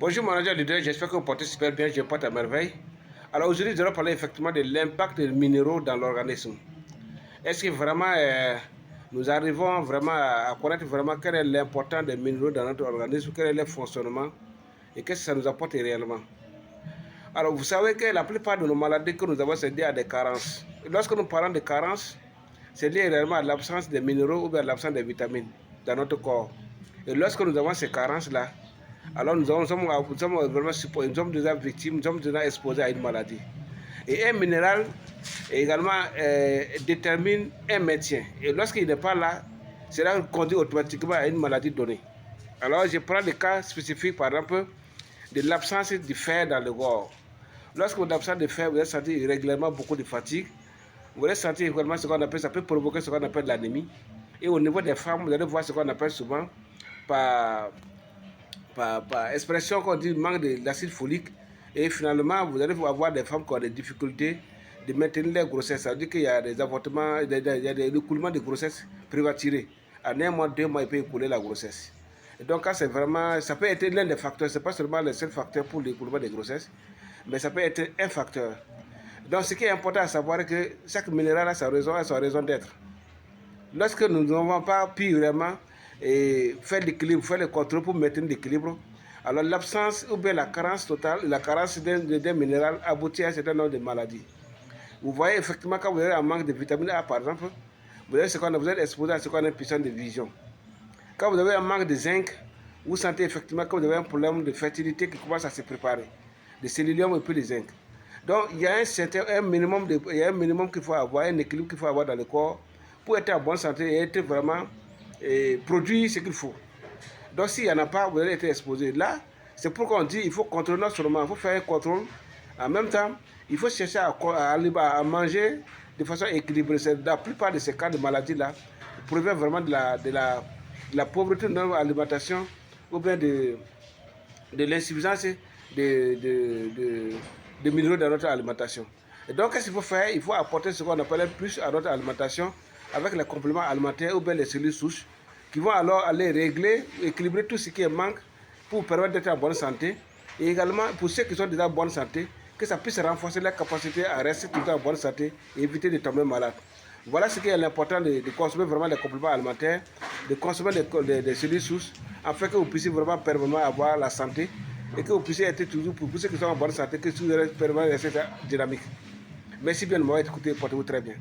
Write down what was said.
Bonjour manager leader, j'espère que vous portez super bien, je porte à merveille. Alors aujourd'hui, nous allons parler effectivement de l'impact des minéraux dans l'organisme. Est-ce que vraiment nous arrivons vraiment à connaître vraiment quel est l'importance des minéraux dans notre organisme, quel est leur fonctionnement et qu'est-ce que ça nous apporte réellement? Alors vous savez que la plupart de nos maladies que nous avons, c'est lié à des carences. Et lorsque nous parlons de carences, c'est lié réellement à l'absence des minéraux ou bien à l'absence des vitamines dans notre corps. Et lorsque nous avons ces carences-là, alors nous sommes vraiment nous sommes déjà victimes, nous sommes déjà exposés à une maladie. Et un minéral également détermine un maintien. Et lorsqu'il n'est pas là, cela conduit automatiquement à une maladie donnée. Alors je prends le cas spécifique par exemple de l'absence du fer dans le corps. Lorsque vous êtes absent de fer, vous allez sentir régulièrement beaucoup de fatigue. Vous allez sentir également ce qu'on appelle, ça peut provoquer ce qu'on appelle l'anémie. Et au niveau des femmes, vous allez voir ce qu'on appelle souvent par expression qu'on dit manque de l'acide folique. Et finalement, vous allez avoir des femmes qui ont des difficultés de maintenir leur grossesse. Ça veut dire qu'il y a des avortements, il y a des écoulements de grossesse prématurés. En un mois, 2 mois, il peut écouler la grossesse. Et donc, c'est vraiment, ça peut être l'un des facteurs, ce n'est pas seulement le seul facteur pour l'écoulement des grossesses, mais ça peut être un facteur. Donc, ce qui est important à savoir, c'est que chaque minéral a sa raison d'être. Lorsque nous n'avons pas pu vraiment faire l'équilibre, faire le contrôle pour maintenir l'équilibre, alors l'absence ou bien la carence totale, la carence d'un minéral aboutit à un certain nombre de maladies. Vous voyez effectivement quand vous avez un manque de vitamine A par exemple, vous êtes exposé à ce qu'on appelle une puissance de vision. Quand vous avez un manque de zinc, vous sentez effectivement que vous avez un problème de fertilité qui commence à se préparer, de cellulium et puis de zinc. Donc il y a un minimum qu'il faut avoir, un équilibre qu'il faut avoir dans le corps pour être en bonne santé et être vraiment produire ce qu'il faut. Donc s'il n'y en a pas, vous allez être exposé. Là, c'est pourquoi on dit qu'il faut contrôler notre surnom, il faut faire un contrôle. En même temps, il faut chercher à manger de façon équilibrée. La plupart de ces cas de maladie-là proviennent vraiment de la pauvreté de notre alimentation ou bien de l'insuffisance de minéraux dans notre alimentation. Et donc, qu'est-ce qu'il faut faire? Il faut apporter ce qu'on appelle un plus à notre alimentation avec les compléments alimentaires ou bien les cellules souches qui vont alors aller régler, équilibrer tout ce qui manque pour permettre d'être en bonne santé. Et également, pour ceux qui sont déjà en bonne santé, que ça puisse renforcer leur capacité à rester tout le temps en bonne santé et éviter de tomber malade. Voilà ce qui est l'important de consommer vraiment les compléments alimentaires, de consommer des cellules souches, afin que vous puissiez vraiment permanemment avoir la santé et que vous puissiez être toujours, pour ceux qui sont en bonne santé, que vous puissiez permanemment rester dynamique. Merci bien de m'avoir écouté, portez-vous très bien.